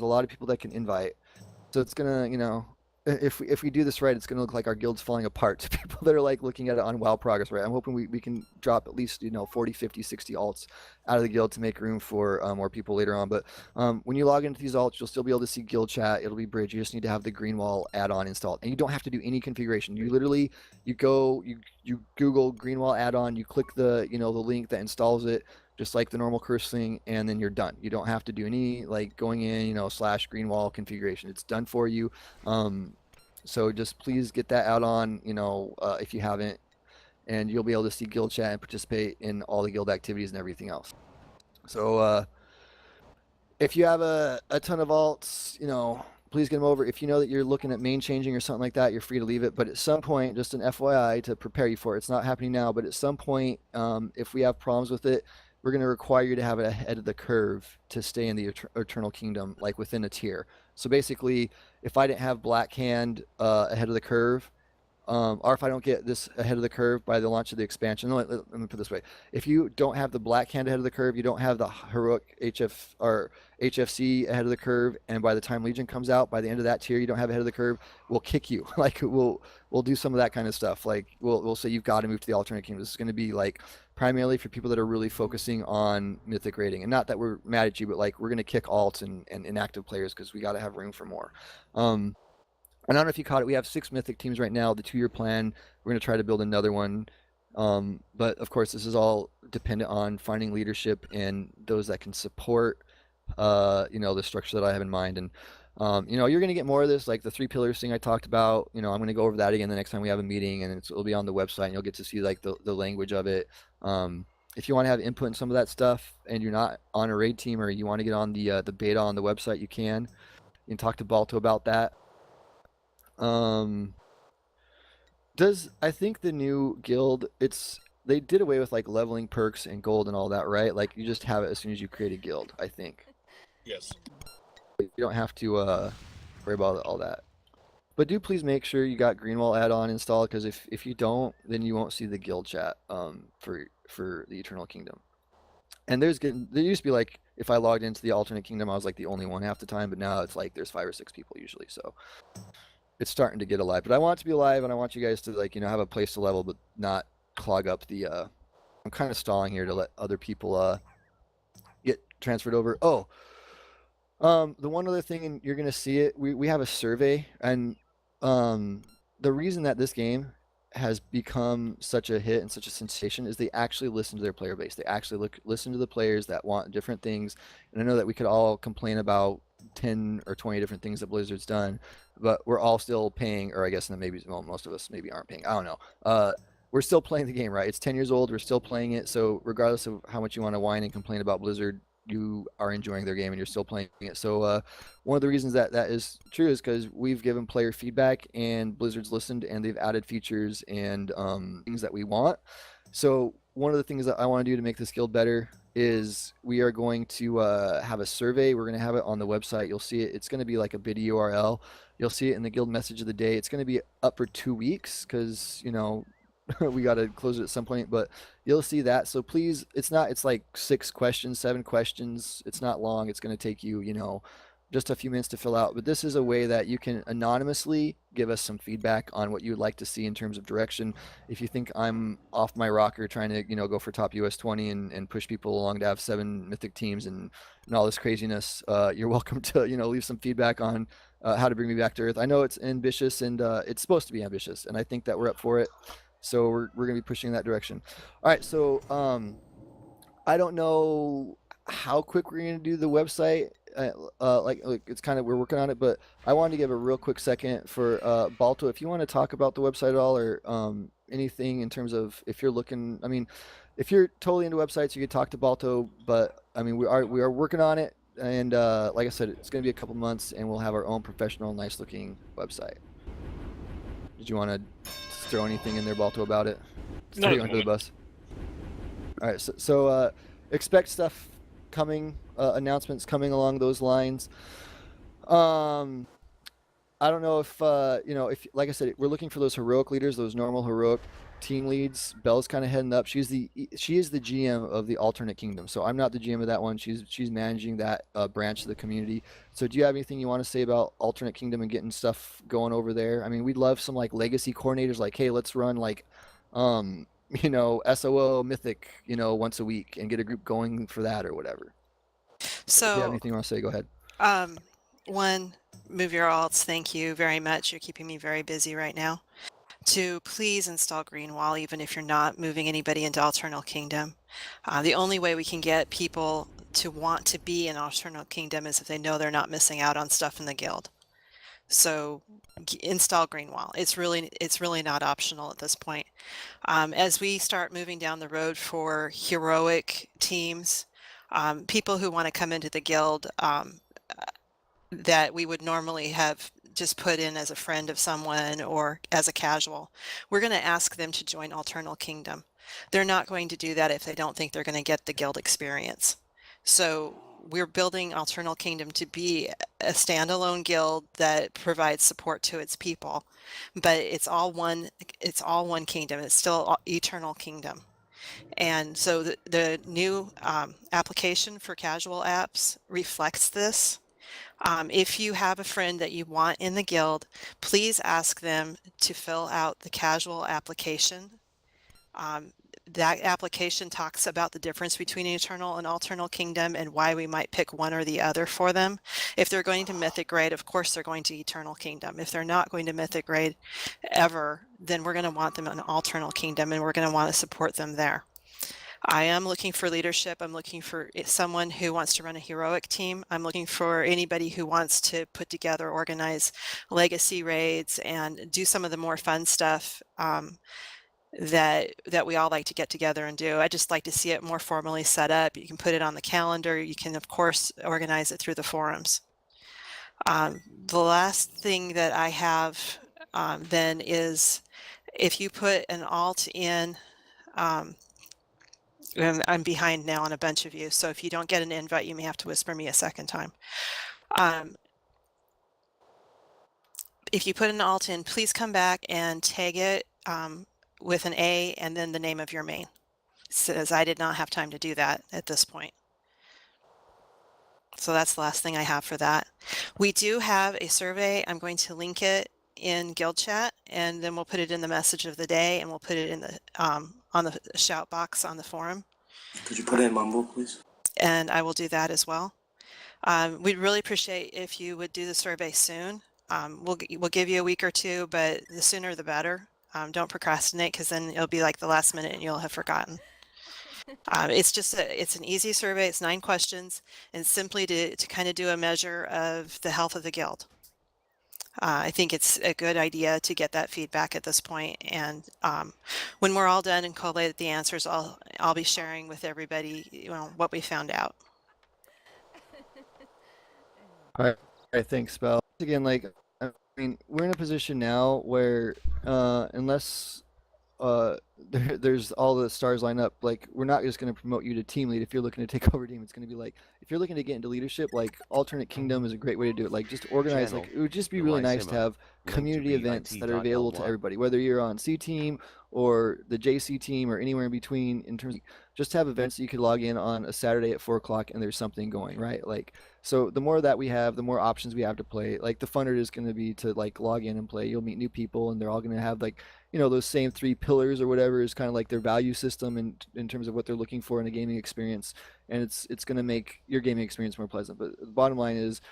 with a lot of people that can invite. So it's gonna, if we do this right, it's gonna look like our guild's falling apart to people that are like looking at it on WoW Progress, right? I'm hoping we can drop at least 40, 50, 60 alts out of the guild to make room for more people later on. But when you log into these alts, you'll still be able to see guild chat. It'll be Bridge. You just need to have the Greenwall add-on installed, and you don't have to do any configuration. You literally you Google Greenwall add-on, you click the the link that installs it, just like the normal curse thing, and then you're done. You don't have to do any like going in, slash Greenwall configuration. It's done for you. So just please get that out on, if you haven't, and you'll be able to see guild chat and participate in all the guild activities and everything else. So if you have a ton of alts, please get them over. If you know that you're looking at main changing or something like that, you're free to leave it. But at some point, just an FYI to prepare you for it. It's not happening now, but at some point, if we have problems with it, we're going to require you to have it ahead of the curve to stay in the Eternal Kingdom, like within a tier. So basically, if I didn't have Black Hand ahead of the curve, or if I don't get this ahead of the curve by the launch of the expansion, let me put it this way. If you don't have the Black Hand ahead of the curve, you don't have the Heroic HFC ahead of the curve, and by the time Legion comes out, by the end of that tier, you don't have ahead of the curve, we'll kick you. Like we'll do some of that kind of stuff. Like we'll say you've got to move to the alternate kingdom. This is going to be like primarily for people that are really focusing on mythic rating, and not that we're mad at you, but like we're going to kick alts and inactive players because we got to have room for more. I don't know if you caught it. We have 6 mythic teams right now. The 2-year plan. We're going to try to build another one. But of course, this is all dependent on finding leadership and those that can support, the structure that I have in mind. And, you're going to get more of this, like the 3 pillars thing I talked about. I'm going to go over that again the next time we have a meeting, and it'll be on the website, and you'll get to see like the language of it. If you want to have input in some of that stuff, and you're not on a raid team, or you want to get on the beta on the website, you can talk to Balto about that. I think the new guild, they did away with like leveling perks and gold and all that, right? Like you just have it as soon as you create a guild, I think. Yes. You don't have to worry about all that. But do please make sure you got Greenwall add-on installed, because if you don't, then you won't see the guild chat for the Eternal Kingdom. And there used to be like, if I logged into the alternate kingdom, I was like the only one half the time, but now it's like there's 5 or 6 people usually. So it's starting to get alive, but I want it to be alive, and I want you guys to like have a place to level, but not clog up the. I'm kind of stalling here to let other people get transferred over. Oh, the one other thing, and you're gonna see it. We have a survey, and the reason that this game has become such a hit and such a sensation is they actually listen to their player base. They actually listen to the players that want different things. And I know that we could all complain about 10 or 20 different things that Blizzard's done, but we're all still paying, or I guess maybe most of us maybe aren't paying. I don't know. We're still playing the game, right? It's 10 years old. We're still playing it. So regardless of how much you want to whine and complain about Blizzard, you are enjoying their game and you're still playing it. So one of the reasons that is true is because we've given player feedback, and Blizzard's listened, and they've added features and things that we want. So one of the things that I want to do to make this guild better is we are going to have a survey. We're going to have it on the website. You'll see it. It's going to be like a bid URL. You'll see it in the guild message of the day. It's going to be up for 2 weeks because, we got to close it at some point, but you'll see that. So please, it's like 6 questions, 7 questions. It's not long. It's going to take you, just a few minutes to fill out. But this is a way that you can anonymously give us some feedback on what you would like to see in terms of direction. If you think I'm off my rocker trying to, go for top US 20 and push people along to have 7 mythic teams and all this craziness, you're welcome to, leave some feedback on how to bring me back to earth. I know it's ambitious, and it's supposed to be ambitious, and I think that we're up for it. So we're going to be pushing in that direction. All right, so I don't know how quick we're going to do the website. Like it's kind of, we're working on it, but I wanted to give a real quick second for Balto, if you want to talk about the website at all, or anything in terms of if you're looking. I mean, if you're totally into websites, you could talk to Balto, but I mean, we are working on it, and like I said, it's going to be a couple months, and we'll have our own professional, nice looking website. Did you want to throw anything in there, Balto, about it? No, Throw you under the bus. All right, so expect stuff coming, announcements coming along those lines. I don't know if if, like I said, we're looking for those heroic leaders, those normal heroic team leads. Belle's kind of heading up. She is the GM of the alternate kingdom. So I'm not the GM of that one. She's managing that branch of the community. So do you have anything you want to say about alternate kingdom and getting stuff going over there? I mean, we'd love some like legacy coordinators. Like, hey, let's run like, SOO Mythic, once a week and get a group going for that or whatever. If you have So, anything you want to say, go ahead. one, move your alts. Thank you very much. You're keeping me very busy right now. To please install Greenwall, even if you're not moving anybody into Alternal Kingdom. The only way we can get people to want to be in Alternal Kingdom is if they know they're not missing out on stuff in the guild. So install Greenwall. It's really not optional at this point. As we start moving down the road for heroic teams, people who want to come into the guild that we would normally have just put in as a friend of someone or as a casual, we're going to ask them to join Alternal Kingdom. They're not going to do that if they don't think they're going to get the guild experience. So we're building Alternal Kingdom to be a standalone guild that provides support to its people, but it's all one kingdom. It's still Eternal Kingdom. And so the new application for casual apps reflects this. If you have a friend that you want in the guild, please ask them to fill out the casual application. That application talks about the difference between Eternal and Alternal Kingdom and why we might pick one or the other for them. If they're going to Mythic Grade, of course they're going to Eternal Kingdom. If they're not going to Mythic Grade ever, then we're going to want them in Alternal Kingdom and we're going to want to support them there. I am looking for leadership. I'm looking for someone who wants to run a heroic team. I'm looking for anybody who wants to put together, organize legacy raids and do some of the more fun stuff that we all like to get together and do. I just like to see it more formally set up. You can put it on the calendar. You can, of course, organize it through the forums. The last thing that I have then is if you put an alt in, and I'm behind now on a bunch of you, so if you don't get an invite, you may have to whisper me a second time. If you put an alt in, please come back and tag it with an A and then the name of your main. It says I did not have time to do that at this point. So that's the last thing I have for that. We do have a survey. I'm going to link it in guild chat and then we'll put it in the message of the day and we'll put it in the on the shout box on the forum. Could you put it in Mumble, please? And I will do that as well. We'd really appreciate if you would do the survey soon. We'll give you a week or two, but the sooner the better. Don't procrastinate because then it'll be like the last minute and you'll have forgotten. It's an easy survey. It's 9 questions and simply to kind of do a measure of the health of the guild. I think it's a good idea to get that feedback at this point. And when we're all done and collate the answers, I'll be sharing with everybody, what we found out. All right, thanks, Belle. Again, like, I mean, we're in a position now where, unless there's all the stars line up, like, we're not just going to promote you to team lead if you're looking to take over team. It's going to be like, if you're looking to get into leadership, like, alternate kingdom is a great way to do it. Like, just organize, like, it would just be really nice to have community events that are available to everybody, whether you're on C team or the JC team or anywhere in between, in terms of just have events that you could log in on a Saturday at 4 o'clock and there's something going, right? Like, so the more that we have, the more options we have to play. Like, the funner it is going to be to like log in and play. You'll meet new people and they're all going to have like, those same 3 pillars or whatever is kind of like their value system in terms of what they're looking for in a gaming experience. And it's going to make your gaming experience more pleasant. But the bottom line is,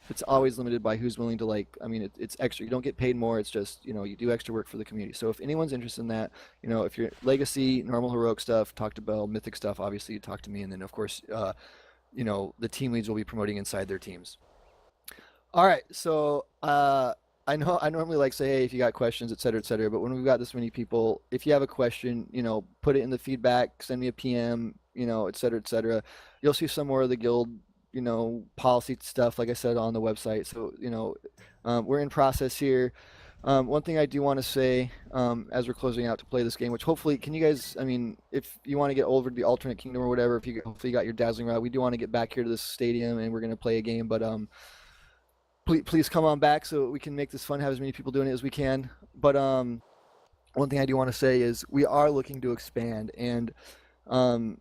it's always limited by who's willing to, like, I mean, it's extra. You don't get paid more. It's just, you do extra work for the community. So if anyone's interested in that, if you're legacy, normal heroic stuff, talk to Belle. Mythic stuff, obviously you talk to me. And then of course, the team leads will be promoting inside their teams. All right. So, I know I normally like say, hey, if you got questions, et cetera, but when we've got this many people, if you have a question, put it in the feedback, send me a PM, et cetera. You'll see some more of the guild, policy stuff, like I said, on the website. So, we're in process here. One thing I do want to say, as we're closing out to play this game, which hopefully, can you guys, I mean, if you want to get over to the alternate kingdom or whatever, if you hopefully got your dazzling rod, we do want to get back here to this stadium and we're going to play a game, but, please come on back so we can make this fun, have as many people doing it as we can. But one thing I do want to say is we are looking to expand, and um,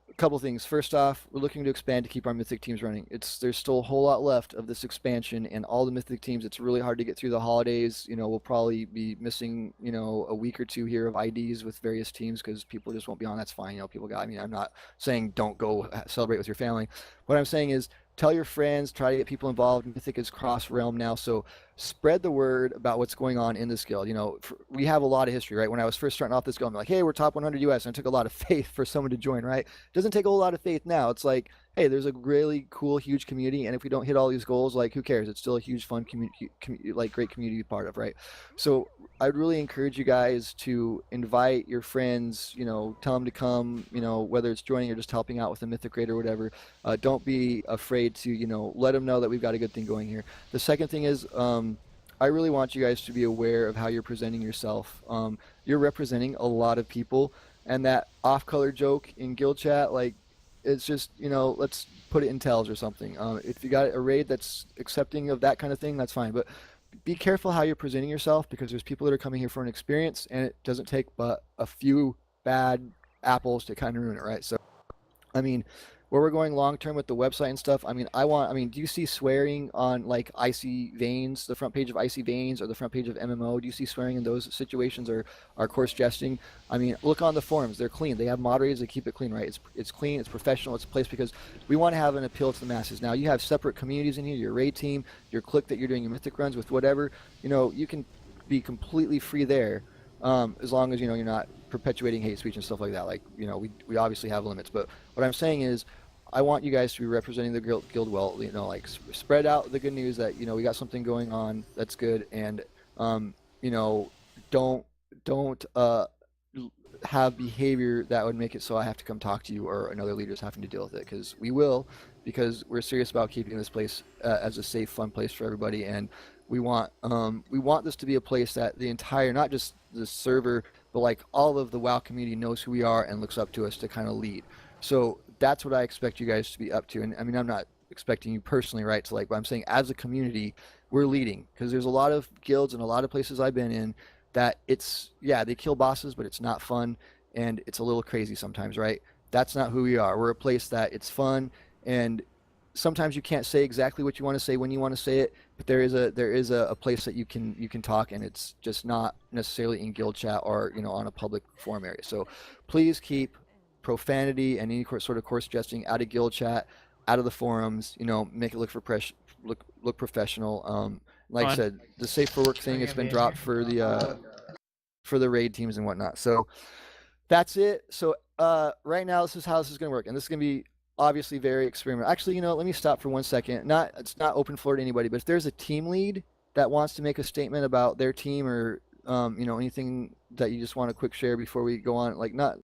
a couple things. First off, we're looking to expand to keep our Mythic teams running. There's still a whole lot left of this expansion, and all the Mythic teams. It's really hard to get through the holidays. We'll probably be missing a week or two here of IDs with various teams because people just won't be on. That's fine. People got. I mean, I'm not saying don't go celebrate with your family. What I'm saying is tell your friends, try to get people involved. Mythic is cross realm now, so spread the word about what's going on in this guild. We have a lot of history, right? When I was first starting off this guild, I'm like, hey, we're top 100 US, and it took a lot of faith for someone to join, right? It doesn't take a whole lot of faith now. It's like, hey, there's a really cool, huge community, and if we don't hit all these goals, like, who cares? It's still a huge, fun community, like, great community to be part of, right? So I'd really encourage you guys to invite your friends, tell them to come, whether it's joining or just helping out with a Mythic raid or whatever. Don't be afraid to, let them know that we've got a good thing going here. The second thing is, I really want you guys to be aware of how you're presenting yourself. You're representing a lot of people, and that off-color joke in guild chat, like, it's just, let's put it in tells or something. If you got a raid that's accepting of that kind of thing, that's fine. But be careful how you're presenting yourself, because there's people that are coming here for an experience, and it doesn't take but a few bad apples to kind of ruin it, right? So, I mean, where we're going long term with the website and stuff, do you see swearing on like Icy Veins, the front page of Icy Veins, or the front page of MMO? Do you see swearing in those situations, or coarse jesting? Look on the forums; they're clean. They have moderators that keep it clean, right? It's clean, it's professional, it's a place because we want to have an appeal to the masses. Now you have separate communities in here, your raid team, your clique that you're doing your Mythic runs with, whatever. You can be completely free there, as long as you're not perpetuating hate speech and stuff like that. Like, we obviously have limits, but what I'm saying is, I want you guys to be representing the guild well. Like, spread out the good news that we got something going on that's good, and don't have behavior that would make it so I have to come talk to you or another leader's having to deal with it, because we will, because we're serious about keeping this place as a safe, fun place for everybody, and we want this to be a place that the entire, not just the server, but like all of the WoW community knows who we are and looks up to us to kind of lead. So that's what I expect you guys to be up to. And I'm not expecting you personally, right? To like, but I'm saying as a community, we're leading, because there's a lot of guilds and a lot of places I've been in that they kill bosses, but it's not fun, and it's a little crazy sometimes, right? That's not who we are. We're a place that it's fun, and sometimes you can't say exactly what you want to say when you want to say it, but there is a place that you can talk, and it's just not necessarily in guild chat or on a public forum area. So please keep profanity and any sort of coarse jesting out of guild chat, out of the forums. Make it look look professional. Like I said, the safe for work thing has been dropped for the raid teams and whatnot. So that's it. So right now, this is how this is going to work, and this is going to be obviously very experimental. Actually, let me stop for 1 second. It's not open floor to anybody, but if there's a team lead that wants to make a statement about their team, or anything that you just want to quick share before we go on, like, not